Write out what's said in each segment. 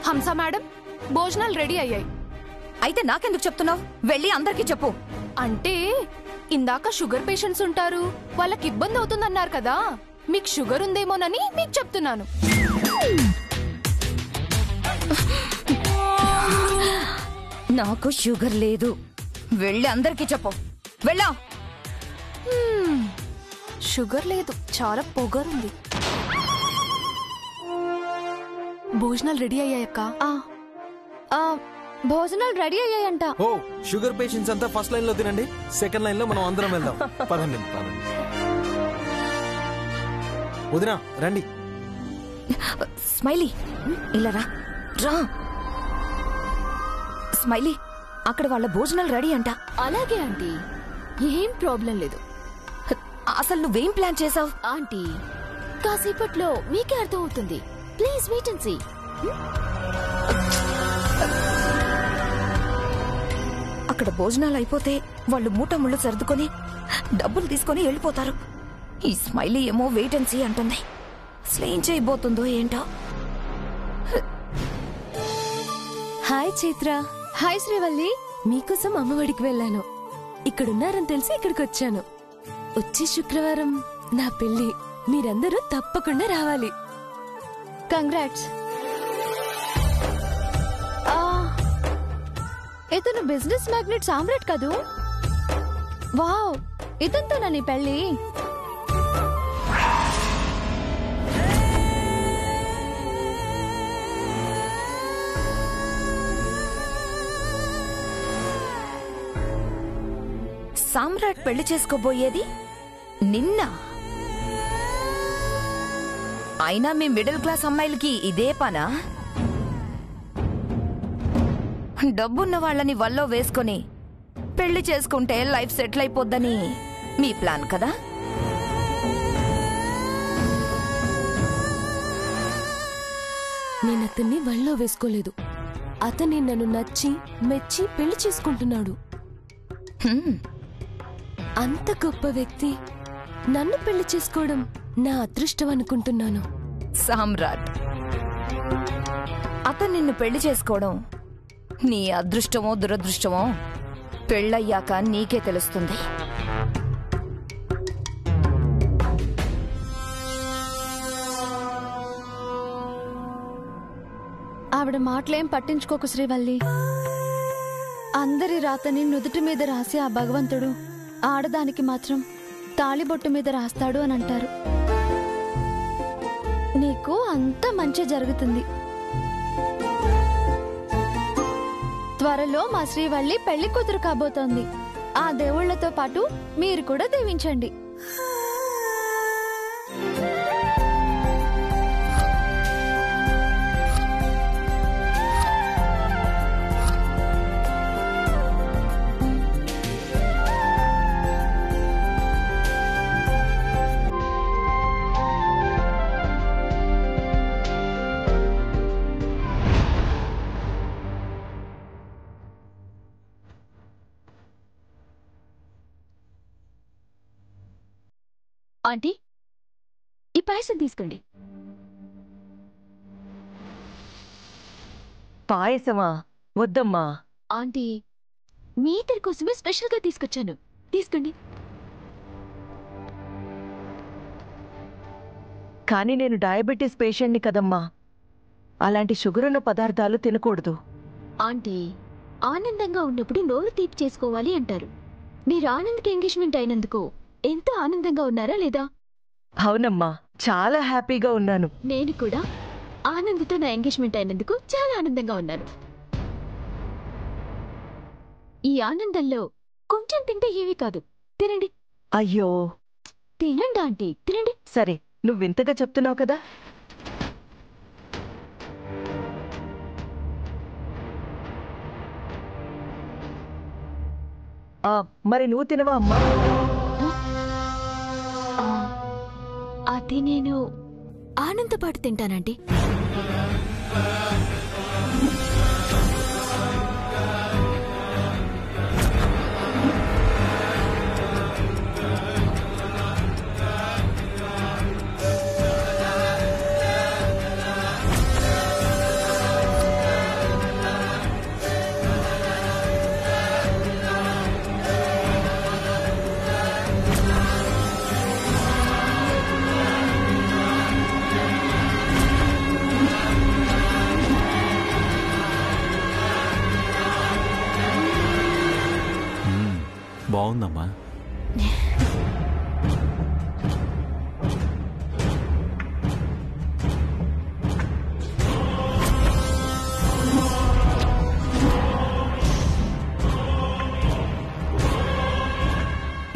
హంస మేడం, భోజనాలు రెడీ అయ్యాయి. అయితే నాకెందుకు చెప్తున్నావు? వెళ్ళి అందరికీ చెప్పు. అంటే ఇందాక షుగర్ పేషెంట్స్ ఉంటారు, వాళ్ళకి ఇబ్బంది అవుతుందన్నారు కదా, మీకు షుగర్ ఉందేమోనని మీకు చెప్తున్నాను. నాకు షుగర్ లేదు. వెళ్ళి అందరికీ చెప్పు. వెళ్ళా. షుగర్ లేదు, చాలా పొగరుంది. భోజనాలు రెడీ అయ్యాయక్క. భోజనాలు రెడీ అయ్యాయంట. ఓ, షుగర్ పేషెంట్స్ అంతా ఫస్ట్ లైన్ లో తినండి, సెకండ్ లైన్ లో మనం అందరం వెళ్దాం. పదండి. వదినా రండి. స్మైలీ, ఇలా రా. రా స్మైలీ, అక్కడ వాళ్ళ భోజనాలు రెడీ అంట. అలాగే ఆంటీ, ఏం ప్రాబ్లం లేదు. అసలు నువ్వేం ప్లాన్ చేసావు? ఆంటీ, కాసేపట్లో మీకే అర్థం అవుతుంది. Please wait and see. అక్కడ భోజనాలు అయిపోతే వాళ్ళు మూట ముళ్ళు సర్దుకొని డబ్బులు తీసుకొని వెళ్ళిపోతారు. ఈ స్మైలీ ఏమో వెయిట్ అండ్ సీ అంటుంది. అసలు ఏం చేయబోతుందో ఏంటో. హాయ్ చైత్ర. హాయ్ శ్రీవల్లి. మీకోసం అమ్మఒడికి వెళ్ళాను. ఇక్కడున్నారని తెలిసి ఇక్కడికి వచ్చాను. వచ్చే శుక్రవారం నా పెళ్లి, మీరందరూ తప్పకుండా రావాలి. కంగ్రాట్స్. ఇతను బిజినెస్ మ్యాగ్నెట్ సామ్రాట్ కదూ? వావ్, ఇతనితోనా నీ పెళ్లి? సామ్రాట్ పెళ్లి చేసుకోబోయేది నిన్న. అయినా మీ మిడిల్ క్లాస్ అమ్మాయిలకి ఇదే పనా? డబ్బున్న వాళ్ళని వల్లో వేసుకొని పెళ్లి చేసుకుంటే లైఫ్ సెటిల్ అయిపోద్దని మీ ప్లాన్ కదా? నేనతన్ని వల్లో వేసుకోలేదు. అతన్ని నన్ను నచ్చి మెచ్చి పెళ్లి చేసుకుంటున్నాడు. అంత గొప్ప వ్యక్తి నన్ను పెళ్లి చేసుకోవడం నా అదృష్టం అనుకుంటున్నాను. సామ్రాట్, అతను నిన్ను పెళ్లి చేసుకోవడం నీ అదృష్టమో దురదృష్టమో పెళ్ళయ్యాక నీకే తెలుస్తుంది. ఆవిడ మాటలేం పట్టించుకోకు శ్రీవల్లి. అందరి రాతని నుదుటి మీద రాసి ఆ భగవంతుడు ఆడదానికి మాత్రం తాళిబొట్టు మీద రాస్తాడు అని అంటారు. నీకు అంత మంచి జరుగుతుంది. త్వరలో మా శ్రీవల్లి పెళ్లి కూతురు కాబోతోంది. ఆ దేవుళ్లతో పాటు మీరు కూడా దీవించండి. ఆంటీ, ఈ పాయసం తీసుకోండి. పాయసమా? వద్దమ్మా. ఆంటీ, మీ ఇద్దరి కోసమే స్పెషల్ గా తీసుకొచ్చాను, తీసుకోండి. కానీ నేను డయాబెటీస్ పేషెంట్ని కదమ్మా, అలాంటి షుగర్ ఉన్న పదార్థాలు తినకూడదు. ఆంటీ, ఆనందంగా ఉన్నప్పుడు నోరు తీపి చేసుకోవాలి అంటారు. మీరు ఆనంద్కి ఎంగేజ్మెంట్ అయినందుకు ఎంతో ఆనందంగా ఉన్నారా లేదా? అవునమ్మా, చాలా హ్యాపీగా ఉన్నాను. నేను కూడా ఆనంద్తో నా ఎంగేజ్మెంట్ అయినందుకు చాలా ఆనందంగా ఉన్నాను. ఈ ఆనందంలో కొంచెం తింటే ఏమీ కాదు, తినండి. అయ్యో, తినండి ఆంటీ, తినండి. సరే, నువ్వింతగా చెప్తున్నావు కదా. మరి నువ్వు తినవా అమ్మా? అది నేను ఆనంద్ పాటు తింటానండి. ఉందమ్మా?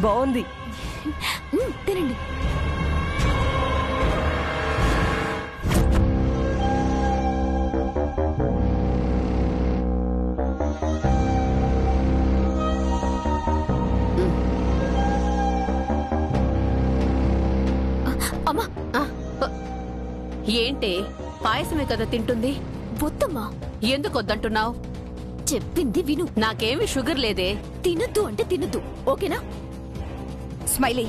బాగుంది. తినండి. అమ్మా, ఏంటే పాయసమే కదా తింటుంది? వద్దమ్మా. ఎందుకు వద్దంటున్నావు? చెప్పింది విను. నాకేమి షుగర్ లేదే. తినద్దు అంటే తినద్దు, ఓకేనా? స్మైలీ,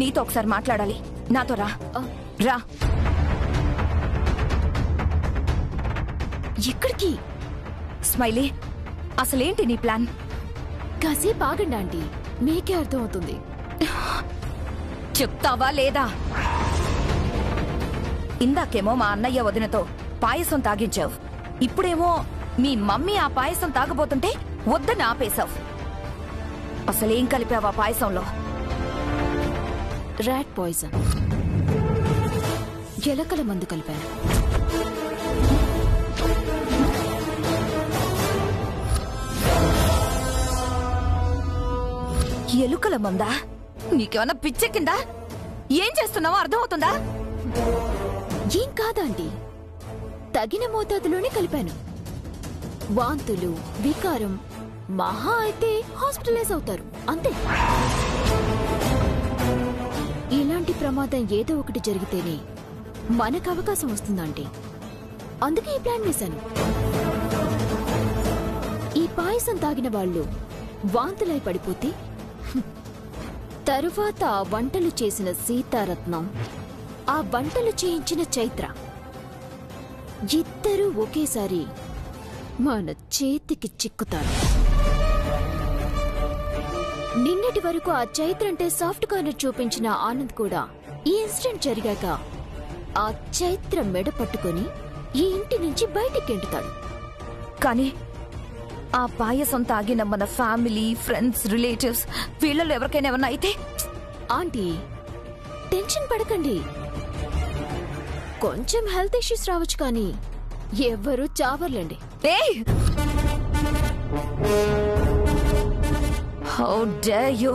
నీతో ఒకసారి మాట్లాడాలి. నాతో రా. రా. ఎక్కడికి? స్మైలీ, అసలేంటి నీ ప్లాన్? కాసేపు ఆగండి ఆంటీ, మీకే అర్థం అవుతుంది. చెప్తావా లేదా? ఇందాకేమో మా అన్నయ్య వదినతో పాయసం తాగించావు, ఇప్పుడేమో మీ మమ్మీ ఆ పాయసం తాగబోతుంటే వద్దని ఆపేశావు. అసలేం కలిపావా పాయసంలో? రాట్ పాయిజన్, ఎలకల మందు కలిపాను. ఎలుకల మందా? నీకేమన్నా పిచ్చెక్కిందా? ఏం చేస్తున్నావో అర్థమవుతుందా? ఏం కాదండి, తగిన మోతాదులోనే కలిపాను. వాంతులు, వికారం మహా అయితే హాస్పిటలైజ్ అవుతారు, అంతే. ఇలాంటి ప్రమాదం ఏదో ఒకటి జరిగితేనే మనకు అవకాశం వస్తుందండి. అందుకే ఈ ప్లాన్ వేశాను. ఈ పాయసం తాగిన వాళ్ళు వాంతులై పడిపోతే తరువాత ఆ వంటలు చేసిన సీతారత్నం, ఆ వంటలు చేయించిన చైత్ర ఇద్దరూ ఒకేసారి మన చేతికి చిక్కుతారు. నిన్నటి వరకు ఆ చైత్ర అంటే సాఫ్ట్ కార్నర్ చూపించిన ఆనంద్ కూడా ఈ ఇన్సిడెంట్ జరిగాక ఆ చైత్ర మెడ పట్టుకొని ఈ ఇంటి నుంచి బయటికి గెంటుతాడు. కానీ ఆ పాయసం తాగిన మన ఫ్యామిలీ, ఫ్రెండ్స్, రిలేటివ్స్ వీళ్ళలో ఎవరికైనా ఏమన్నా అయితే? ఆంటీ, టెన్షన్ పడకండి. కొంచెం హెల్త్ ఇష్యూస్ రావచ్చు, కానీ ఎవ్వరూ చావర్లేండి. ఏయ్! How dare you!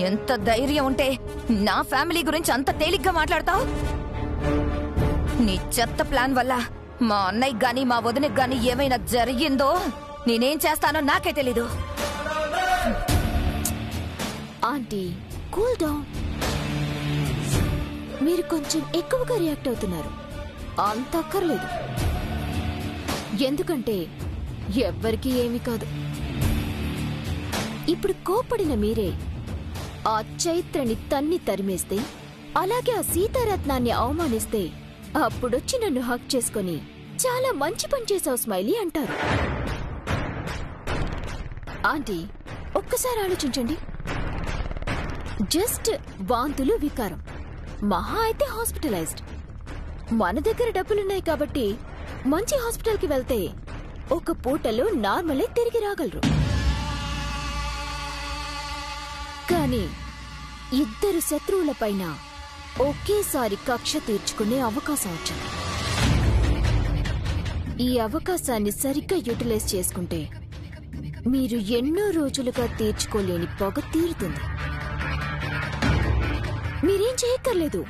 ఎంత ధైర్యం ఉంటే నా ఫ్యామిలీ గురించి అంత తేలిగ్గా మాట్లాడతావు? నీ చెత్త ప్లాన్ వల్ల మా అన్నయ్య గాని మా వదినకి గాని ఏమైనా జరిగిందో నేనేం చేస్తానో నాకే తెలీదు. Aunty, cool down. మీరు కొంచెం ఎక్కువగా రియాక్ట్ అవుతున్నారు. అంత అక్కర్లేదు, ఎందుకంటే ఎవ్వరికీ ఏమీ కాదు. ఇప్పుడు కోపడిన మీరే ఆ చైత్రని తన్ని తరిమేస్తే, అలాగే ఆ సీతారత్నాన్ని అవమానిస్తే, అప్పుడొచ్చి నన్ను హక్ చేసుకుని చాలా మంచి పని చేసావు స్మైలీ అంటారు. ఆంటీ, ఒక్కసారి ఆలోచించండి. జస్ట్ వాంతులు, వికారం, మహా అయితే హాస్పిటలైజ్డ్. మన దగ్గర డబ్బులున్నాయి కాబట్టి మంచి హాస్పిటల్కి వెళ్తే ఒక పూటలో నార్మలే తిరిగి రాగలరు. కానీ ఇద్దరు శత్రువులపైన ఒకేసారి కక్ష తీర్చుకునే అవకాశం వచ్చింది. ఈ అవకాశాన్ని సరిగ్గా యూటిలైజ్ చేసుకుంటే మీరు ఎన్నో రోజులుగా తీర్చుకోలేని పొగ తీరుతుంది. మీరేం చేయక్కర్లేదు,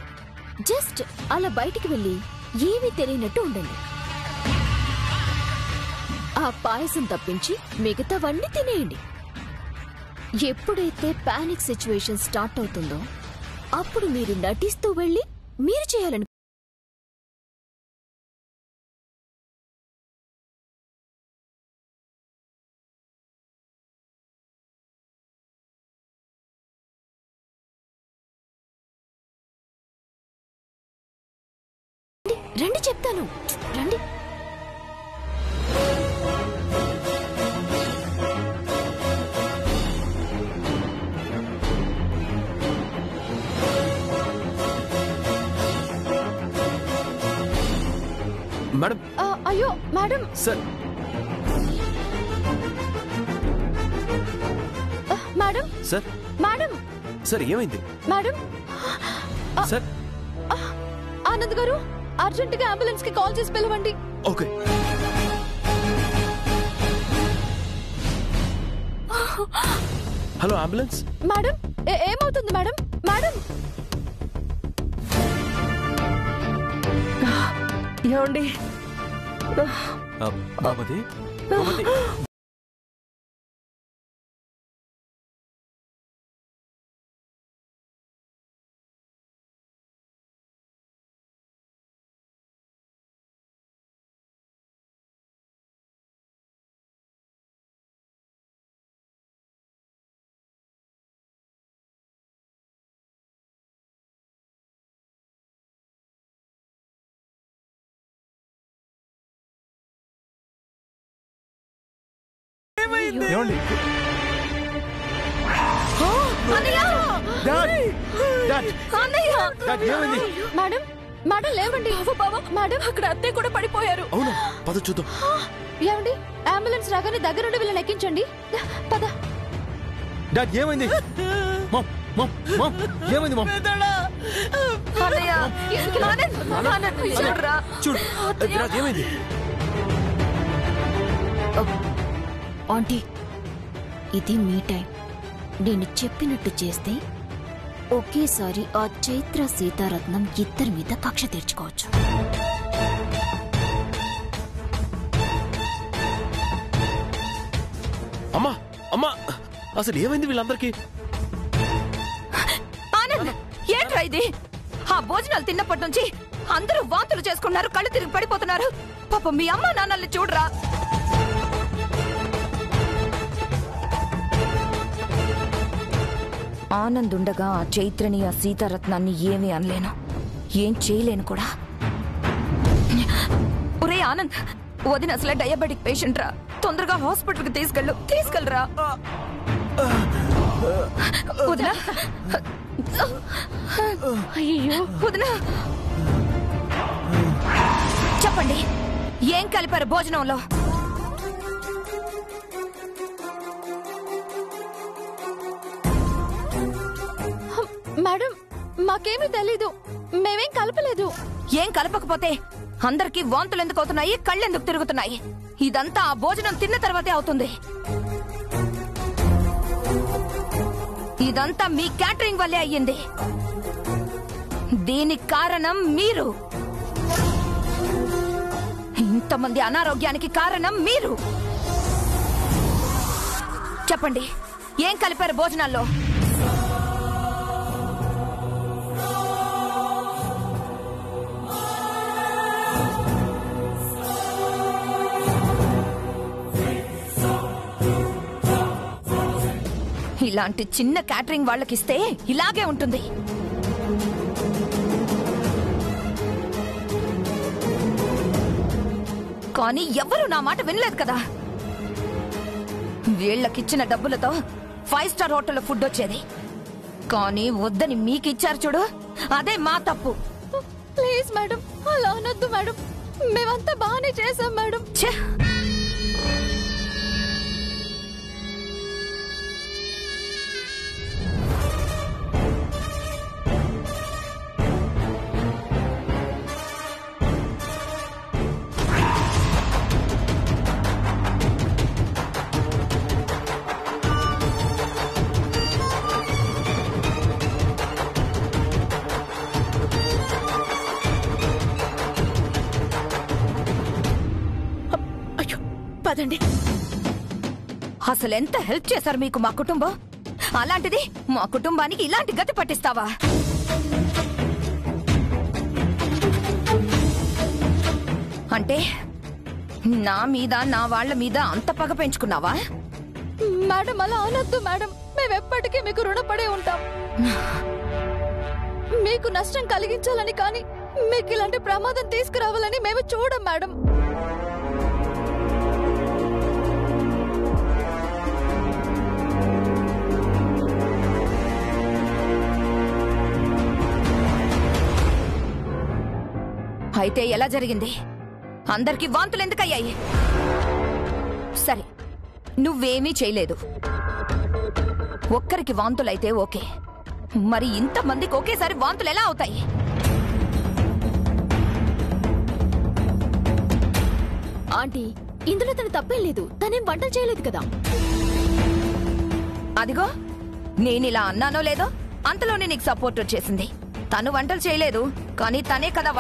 జస్ట్ అలా బయటికి వెళ్ళి ఏమీ తెలియనట్టు ఉండండి. ఆ పాయసం తప్పించి మిగతావన్నీ తినేయండి. ఎప్పుడైతే పానిక్ సిచ్యువేషన్ స్టార్ట్ అవుతుందో అప్పుడు మీరు నటిస్తూ వెళ్ళి మీరు చేయాలను. రండి, చెప్తాను, రండి. మేడం. అయ్యో madam. Sir, madam sir madam sir ఏమైంది మేడం సార్? ఆనంద్ గారు అర్జెంట్ గా అంబులెన్స్ కి కాల్ చేసి పిలవండి. ఓకే. Hello ambulance. మేడం ఏమవుతుంది మేడం? మేడం ఏమండి? బాబతి బాబతి ఏమండి? మేడం మేడం లేవండి. మేడం అక్కడ అత్తయ్య కూడా పడిపోయారు. అవునా? పద చూద్దాం. ఏమండి అంబులెన్స్ రాగానే దగ్గరుండి వీళ్ళని ఎక్కించండి. పద. డాడ్ ఏమైంది? మామ్ మామ్ మామ్ ఏమైంది మామ్? చూడు విరాజ్ ఏమైంది? ఆంటీ ఇది మీ టైం. నేను చెప్పినట్టు చేస్తే ఒకేసారి ఆ చైత్ర సీతారత్నం ఇద్దరి మీద కక్ష తీర్చుకోవచ్చు. అమ్మా అమ్మా అసలు ఏమైంది వీళ్ళందరికీ? ఆనంద్ ఏంట్రా ఇది? ఆ భోజనాలు తిన్నప్పటి నుంచి అందరూ వాంతులు చేసుకున్నారు, కళ్ళు తిరిగి పడిపోతున్నారు. పాపం మీ అమ్మ నాన్నల్ని చూడరా. ఆనంద్ ఉండగా ఆ చైత్రని ఆ సీతారత్నాన్ని ఏమీ అనలేను, ఏం చేయలేను కూడా. ఒరే ఆనంద్, వదిన అసలే డయాబెటిక్ పేషెంట్ రా, తొందరగా హాస్పిటల్ కి తీసుకెళ్ళరా. వదిన అయ్యో వదిన, చెప్పండి ఏం కలిపారు భోజనంలో? మేడం మాకేమీ తెలీదు, మేమేం కలపలేదు. ఏం కలపకపోతే అందరికీ వాంతులు ఎందుకు అవుతున్నాయి, కళ్ళెందుకు తిరుగుతున్నాయి? ఇదంతా ఆ భోజనం తిన్న తర్వాతే అవుతుంది. ఇదంతా మీ క్యాటరింగ్ వల్లే అయ్యింది. దీనికి కారణం మీరు. ఇంతమంది అనారోగ్యానికి కారణం మీరు. చెప్పండి ఏం కలిపారు భోజనాల్లో? ఇలాంటి చిన్న క్యాటరింగ్ వాళ్ళకిస్తే ఇలాగే ఉంటుంది. కానీ ఎవ్వరూ నా మాట వినలేదు కదా. వీళ్ళకిచ్చిన డబ్బులతో 5 స్టార్ హోటల్లో ఫుడ్ వచ్చేది, కానీ వద్దని మీకిచ్చారు చూడు, అదే మా తప్పు. ప్లీజ్ మేడం అలా అనొద్దు మేడం, మేమంతా బాగానే చేసాం మేడం. ఛే! పదండి. అసలెంత హెల్ప్ చేశారు మీకు మా కుటుంబం, అలాంటిది మా కుటుంబానికి ఇలాంటి గతి పట్టిస్తావా? అంటే నా మీద నా వాళ్ల మీద అంత పగ పెంచుకున్నావా? మేడం అలా అనొద్దు మేడం, మేమెప్పటికీ మీకు రుణపడే ఉంటాం. మీకు నష్టం కలిగించాలని కానీ మీకు ఇలాంటి ప్రమాదం తీసుకురావాలని మేము చూడం మేడం. అయితే ఎలా జరిగింది? అందరికీ వాంతులు ఒక్కరికి వాంతులైతే ఓకే, మరి ఇంతమందికి ఒకేసారి వాంతులు ఎలా అవుతాయి? ఆంటీ, ఇందులో తను తప్పేం లేదు. తనేం వంటలు చేయలేదు కదా. అదిగో, నేనిలా అన్నానో లేదో అంతలోనే నీకు సపోర్ట్ వచ్చేసింది. తను వంటలు చేయలేదు, కానీ తనే కదా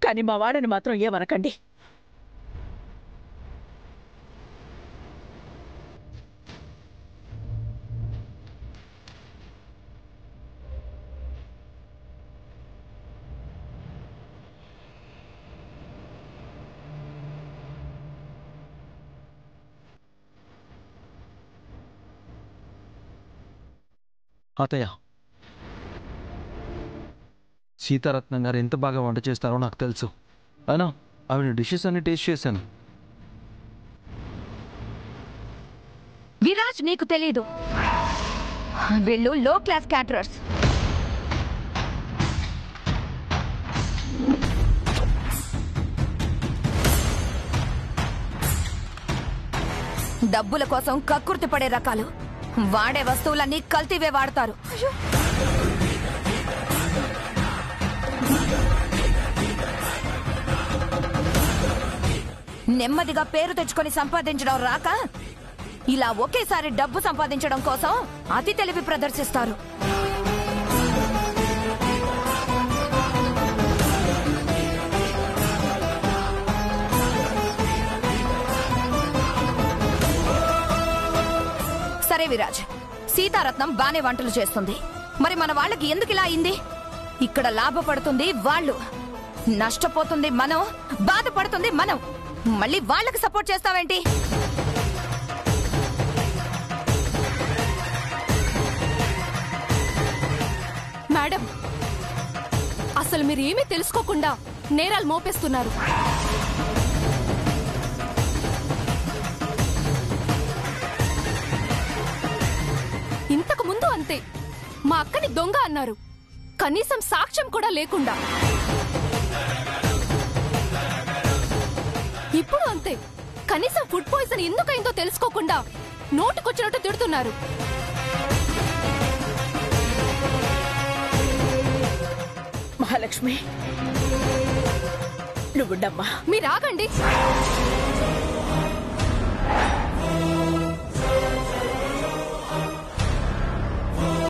కానీ మా వాడని మాత్రం ఏమనకండి. అత్తయ్య, సీతారత్నం గారు ఎంత బాగా వంట చేస్తారో నాకు తెలుసు. అయినా ఆవిడ డిషెస్ అన్ని టేస్ట్ చేశాను. విరాజ్, నీకు తెలీదు, వీళ్ళు లో క్లాస్ క్యాటరర్స్. డబ్బుల కోసం కక్కుర్తి పడే రకాలు. వాడే వస్తువులన్నీ కల్తీవే వాడతారు. నెమ్మదిగా పేరు తెచ్చుకొని సంపాదించడం రాక ఇలా ఒకేసారి డబ్బు సంపాదించడం కోసం అతి తెలివి ప్రదర్శిస్తారు. సరే విరాజ్, సీతారత్నం బానే వంటలు చేస్తుంది, మరి మన వాళ్ళకి ఎందుకు ఇలా అయింది? ఇక్కడ లాభపడుతుంది వాళ్ళు, నష్టపోతుంది మనం, బాధపడుతుంది మనం. మళ్ళీ వాళ్ళకి సపోర్ట్ చేస్తావేంటి? మేడం, అసలు మీరు ఏమీ తెలుసుకోకుండా నేరాలు మోపేస్తున్నారు. ఇంతకు ముందు అంతే, మా అక్కని దొంగ అన్నారు, కనీసం సాక్ష్యం కూడా లేకుండా. ఇప్పుడు అంతే, కనీసం ఫుడ్ పాయిజన్ ఎందుకైందో తెలుసుకోకుండా నోటుకొచ్చినట్టు తిడుతున్నారు. మహాలక్ష్మి, నువ్వుండమ్మా. మీరు ఆగండి.